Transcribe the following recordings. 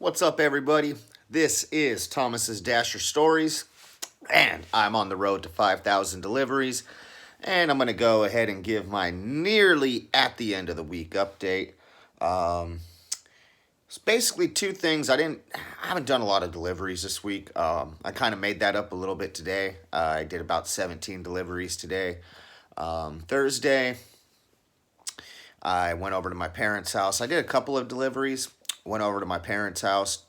What's up, everybody? This is Thomas's Dasher Stories, and I'm on the road to 5,000 deliveries. And I'm going to go ahead and give my nearly at the end of the week update. It's basically two things. I haven't done a lot of deliveries this week. I kind of made that up a little bit today. I did about 17 deliveries today. Thursday, I went over to my parents' house. I did a couple of deliveries. Went over to my parents' house,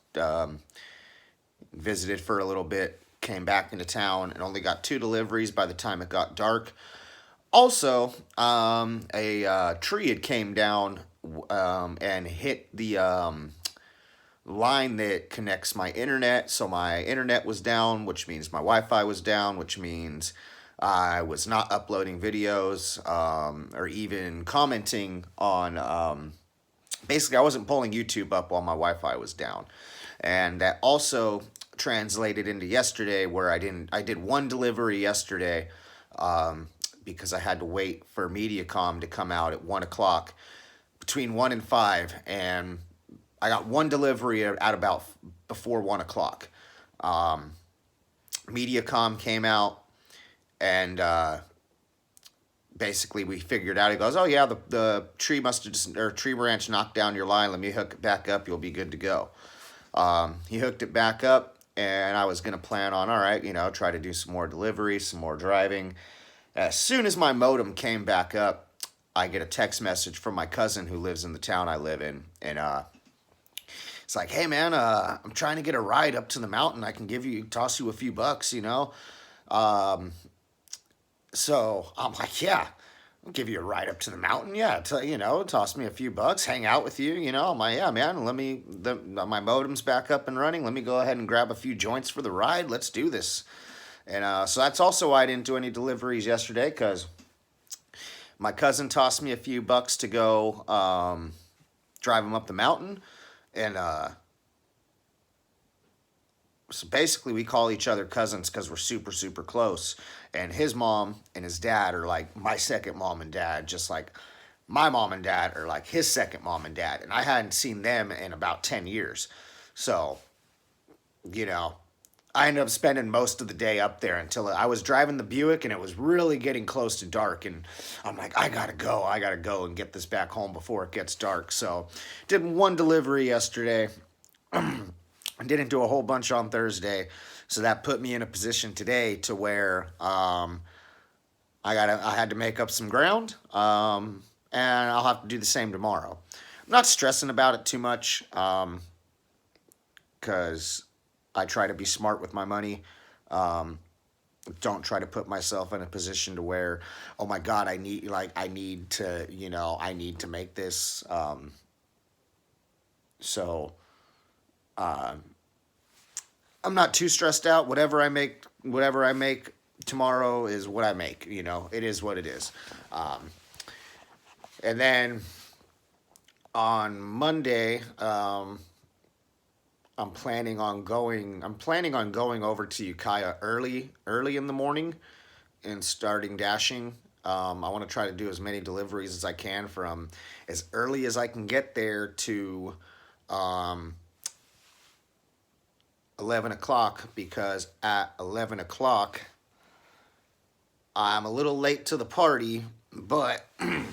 visited for a little bit, came back into town, and only got two deliveries by the time it got dark. Also, a tree had came down and hit the line that connects my internet. So my internet was down, which means my Wi-Fi was down, which means I was not uploading videos or even commenting on. Basically, I wasn't pulling YouTube up while my Wi-Fi was down, and that also translated into yesterday, where I did one delivery yesterday because I had to wait for MediaCom to come out at 1 o'clock, between 1 and 5, and I got one delivery at about before 1 o'clock. MediaCom came out, and basically we figured out. He goes, "Oh yeah, the tree must have just, or tree branch knocked down your line. Let me hook it back up. You'll be good to go." He hooked it back up, and I was gonna plan on, all right, try to do some more deliveries, some more driving. As soon as my modem came back up, I get a text message from my cousin who lives in the town I live in, and it's like, "Hey man, I'm trying to get a ride up to the mountain. I can toss you a few bucks. Um, so I'm like, yeah, I'll give you a ride up to the mountain. Yeah, toss me a few bucks, hang out with you. I'm like, yeah, man, my modem's back up and running. Let me go ahead and grab a few joints for the ride. Let's do this." And so that's also why I didn't do any deliveries yesterday, because my cousin tossed me a few bucks to go drive him up the mountain. And so basically we call each other cousins because we're super, super close. And his mom and his dad are like my second mom and dad, just like my mom and dad are like his second mom and dad. And I hadn't seen them in about 10 years. So, you know, I ended up spending most of the day up there until I was driving the Buick and it was really getting close to dark. And I'm like, I gotta go and get this back home before it gets dark. So, did one delivery yesterday. I didn't do a whole bunch on Thursday, so that put me in a position today to where I had to make up some ground, and I'll have to do the same tomorrow. I'm not stressing about it too much because I try to be smart with my money. Don't try to put myself in a position to where, oh my God, I need to make this. So. I'm not too stressed out. Whatever I make tomorrow is what I make. It is what it is. And then on Monday, I'm planning on going. I'm planning on going over to Ukiah early in the morning, and starting dashing. I want to try to do as many deliveries as I can from as early as I can get there to um, 11 o'clock, because at 11 o'clock I'm a little late to the party, but I'm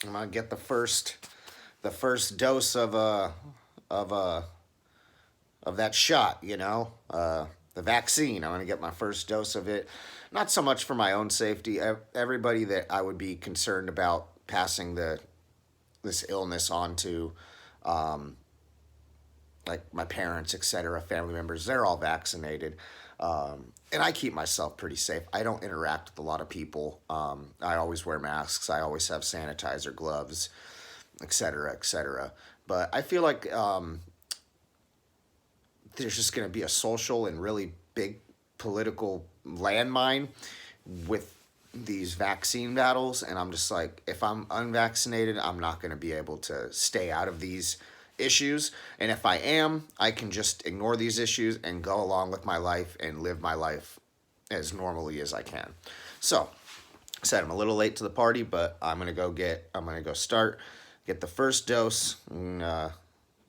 gonna get the first dose of that shot, the vaccine. I'm gonna get my first dose of it. Not so much for my own safety. Everybody that I would be concerned about passing this illness on to, like my parents, etc., family members, they're all vaccinated. And I keep myself pretty safe. I don't interact with a lot of people. I always wear masks. I always have sanitizer, gloves, etc., etc. But I feel like there's just going to be a social and really big political landmine with these vaccine battles. And I'm just like, if I'm unvaccinated, I'm not going to be able to stay out of these issues. And if I am, I can just ignore these issues and go along with my life and live my life as normally as I can. So, I said I'm a little late to the party, but I'm gonna go start, get the first dose, and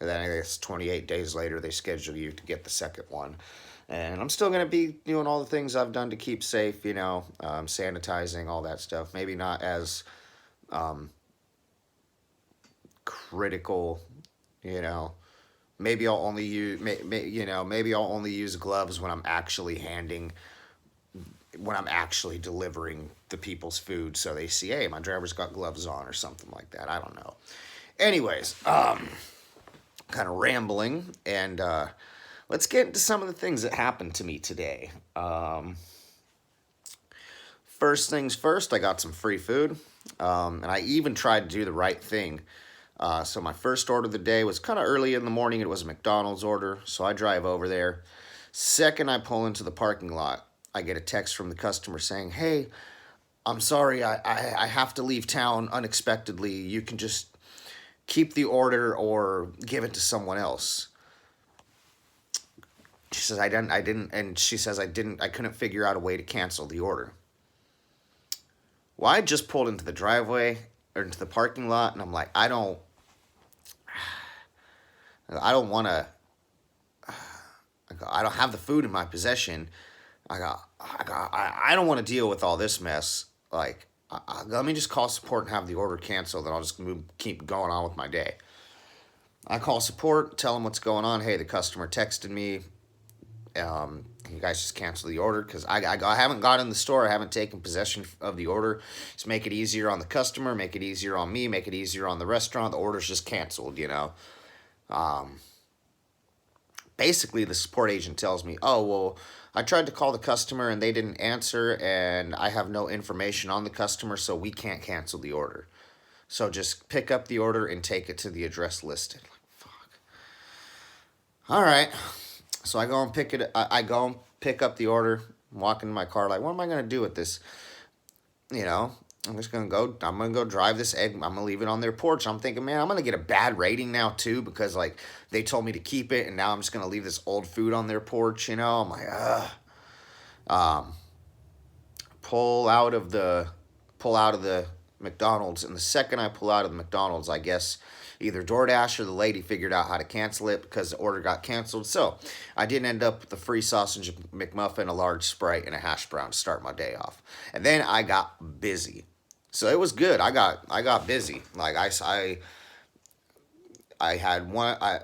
And then I guess 28 days later, they schedule you to get the second one. And I'm still going to be doing all the things I've done to keep safe, sanitizing, all that stuff. Maybe not as critical, you know. Maybe I'll only use, maybe I'll only use gloves when I'm actually delivering the people's food, so they see, hey, my driver's got gloves on or something like that. I don't know. Anyways, kind of rambling, and let's get into some of the things that happened to me today. First things first, I got some free food, and I even tried to do the right thing. So my first order of the day was kind of early in the morning. It was a McDonald's order, so I drive over there. Second, I pull into the parking lot. I get a text from the customer saying, hey, I'm sorry, I have to leave town unexpectedly. You can just keep the order or give it to someone else. She says, I didn't, and she says, I couldn't figure out a way to cancel the order. Well, I just pulled into the driveway or into the parking lot, and I'm like, I don't want to, I don't have the food in my possession. I don't want to deal with all this mess. Like, let me just call support and have the order canceled, and I'll just keep going on with my day. I call support, tell them what's going on. Hey, the customer texted me. You guys just cancel the order because I haven't got in the store. I haven't taken possession of the order. Just make it easier on the customer, make it easier on me, make it easier on the restaurant. The order's just canceled, Basically, the support agent tells me, oh, well, I tried to call the customer and they didn't answer, and I have no information on the customer, so we can't cancel the order. So just pick up the order and take it to the address listed. Like, fuck. All right. So I go and pick up the order. I'm walking in my car like, what am I going to do with this? I'm going to go drive this egg. I'm going to leave it on their porch. I'm thinking, man, I'm going to get a bad rating now too because like they told me to keep it and now I'm just going to leave this old food on their porch, I'm like, pull out of the McDonald's, and the second I pull out of the McDonald's, I guess either DoorDash or the lady figured out how to cancel it because the order got canceled. So I did end up with a free sausage McMuffin, a large Sprite, and a hash brown to start my day off. And then I got busy. So it was good. I got busy. Like I had one. I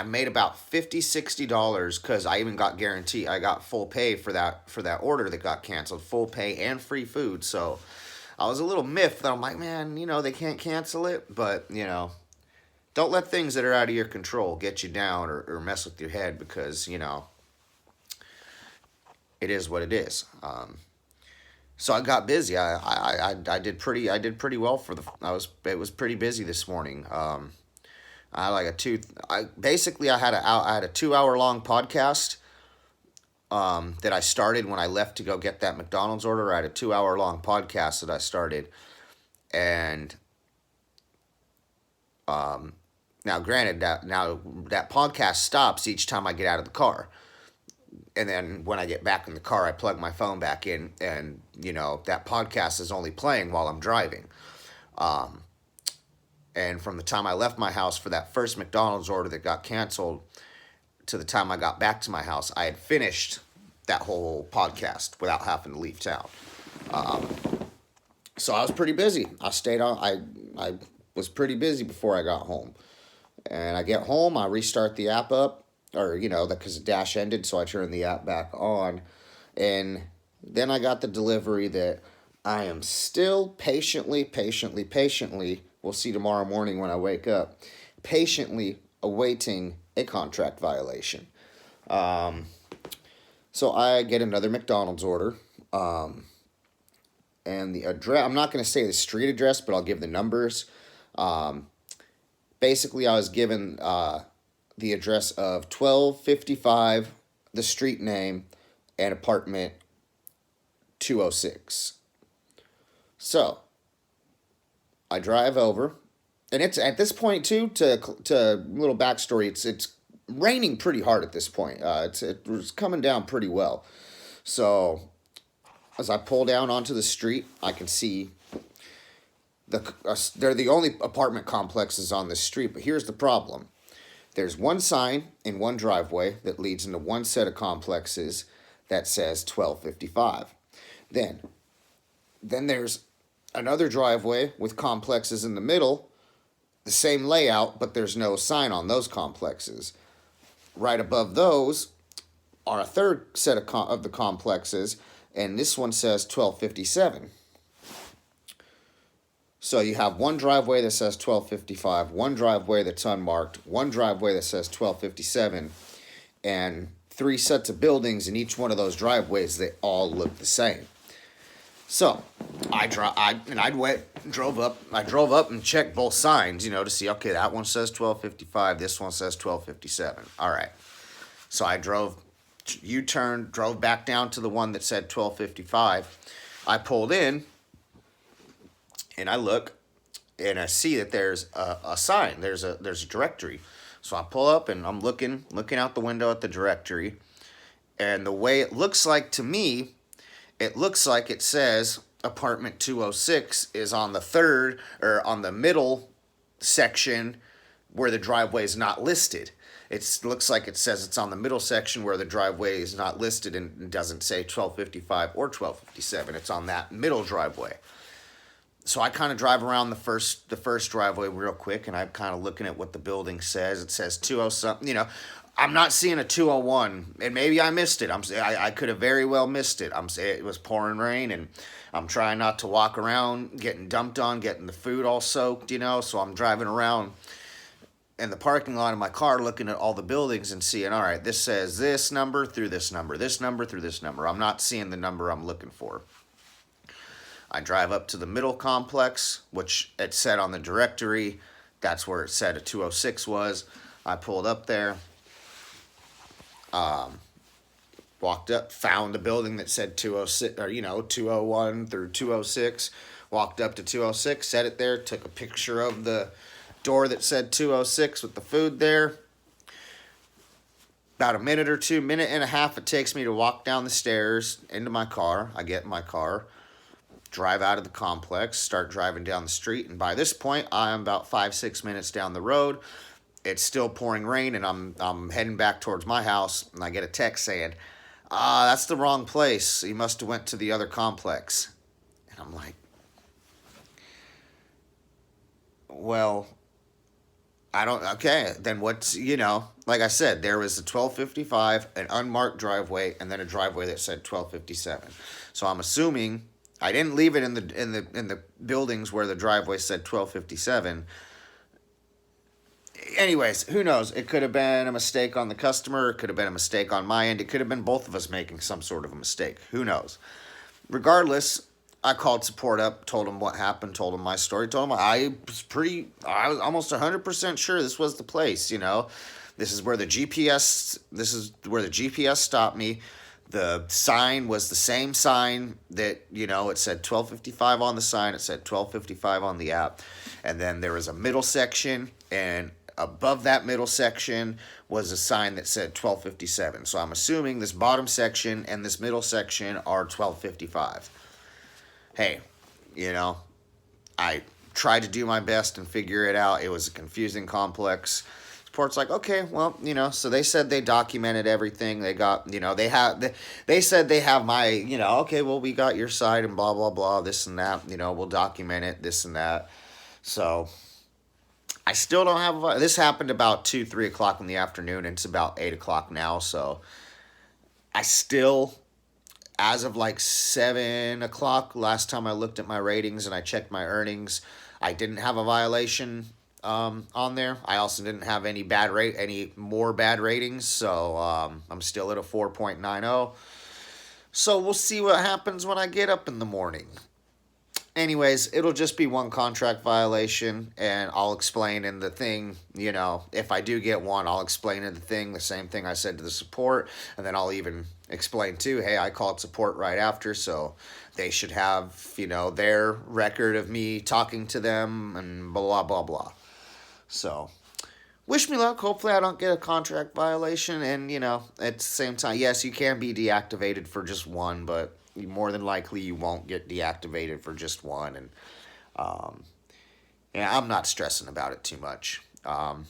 made about $50-$60 because I even got guarantee. I got full pay for that order that got canceled. Full pay and free food. So I was a little miffed that I'm like, man, they can't cancel it. But, don't let things that are out of your control get you down or mess with your head because, it is what it is. So I got busy. I did pretty well it was pretty busy this morning. I had a 2-hour long podcast that I started when I left to go get that McDonald's order. I had a 2-hour long podcast that I started, and now granted that podcast stops each time I get out of the car. And then when I get back in the car, I plug my phone back in, and that podcast is only playing while I'm driving. And from the time I left my house for that first McDonald's order that got canceled to the time I got back to my house, I had finished that whole podcast without having to leave town. So I was pretty busy. I was pretty busy before I got home. And I get home, I restart the app up, or, because the dash ended, so I turned the app back on. And then I got the delivery that I am still patiently, we'll see tomorrow morning when I wake up, patiently awaiting a contract violation. So I get another McDonald's order. And the address, I'm not going to say the street address, but I'll give the numbers. Basically, I was given the address of 1255, the street name, and apartment 206. So I drive over, and it's at this point too. To little backstory, it's raining pretty hard at this point. It was coming down pretty well. So as I pull down onto the street, I can see They're the only apartment complexes on this street. But here's the problem: there's one sign in one driveway that leads into one set of complexes that says 1255. Then, then there's another driveway with complexes in the middle, the same layout, but there's no sign on those complexes. Right above those are a third set of the complexes, and this one says 1257. So you have one driveway that says 1255, one driveway that's unmarked, one driveway that says 1257, and three sets of buildings in each one of those driveways that all look the same. So I drove up and checked both signs, to see, okay, that one says 1255, this one says 1257. All right. So I U-turned, drove back down to the one that said 1255. I pulled in, and I look, and I see that there's a sign. There's a directory. So I pull up, and I'm looking out the window at the directory, and the way it looks like to me, it looks like it says apartment 206 is on the third, or on the middle section where the driveway is not listed. It looks like it says it's on the middle section where the driveway is not listed and doesn't say 1255 or 1257. It's on that middle driveway. So I kind of drive around the first driveway real quick, and I'm kind of looking at what the building says. It says 20 something. I'm not seeing a 201, and maybe I missed it. I could have very well missed it. It was pouring rain, and I'm trying not to walk around getting dumped on, getting the food all soaked. So I'm driving around in the parking lot of my car, looking at all the buildings and seeing, all right, this says this number through this number, this number through this number. I'm not seeing the number I'm looking for. I drive up to the middle complex, which it said on the directory. That's where it said a 206 was. I pulled up there, walked up, found the building that said 206, or 201 through 206. Walked up to 206, set it there, took a picture of the door that said 206 with the food there. About a minute and a half it takes me to walk down the stairs into my car. I get in my car, drive out of the complex, start driving down the street, and by this point I'm about 5-6 minutes down the road. It's still pouring rain, and I'm heading back towards my house, and I get a text saying, that's the wrong place. You must have went to the other complex. And I'm like, well, okay, then what's, like I said, there was a 1255, an unmarked driveway, and then a driveway that said 1257. So I'm assuming I didn't leave it in the buildings where the driveway said 1257. Anyways, who knows? It could have been a mistake on the customer. It could have been a mistake on my end. It could have been both of us making some sort of a mistake. Who knows? Regardless, I called support up, told them what happened, told them my story, told them I was almost 100% sure this was the place, This is where the GPS stopped me. The sign was the same sign that, it said 1255 on the sign, it said 1255 on the app. And then there was a middle section, and above that middle section was a sign that said 1257. So I'm assuming this bottom section and this middle section are 1255. Hey, I tried to do my best and figure it out. It was a confusing complex. Support's like, okay, well, so they said they documented everything. They got, they said they have my, okay, well, we got your side and blah, blah, blah, this and that, we'll document it, this and that. So I still don't have, this happened about 2-3 o'clock in the afternoon, and it's about 8 o'clock now. So I still, as of like 7 o'clock, last time I looked at my ratings and I checked my earnings, I didn't have a violation on there. I also didn't have any more bad ratings, so I'm still at a 4.90. So we'll see what happens when I get up in the morning. Anyways, it'll just be one contract violation, and I'll explain in the thing, if I do get one, I'll explain in the thing the same thing I said to the support, and then I'll even explain too, hey, I called support right after, so they should have, their record of me talking to them and blah, blah, blah. So, wish me luck. Hopefully I don't get a contract violation, and, at the same time, yes, you can be deactivated for just one, but more than likely you won't get deactivated for just one. And Yeah, I'm not stressing about it too much. And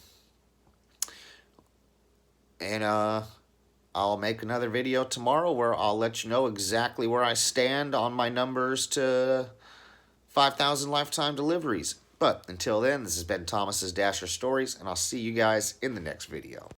I'll make another video tomorrow where I'll let you know exactly where I stand on my numbers to 5,000 lifetime deliveries. But until then, this has been Thomas's Dasher Stories, and I'll see you guys in the next video.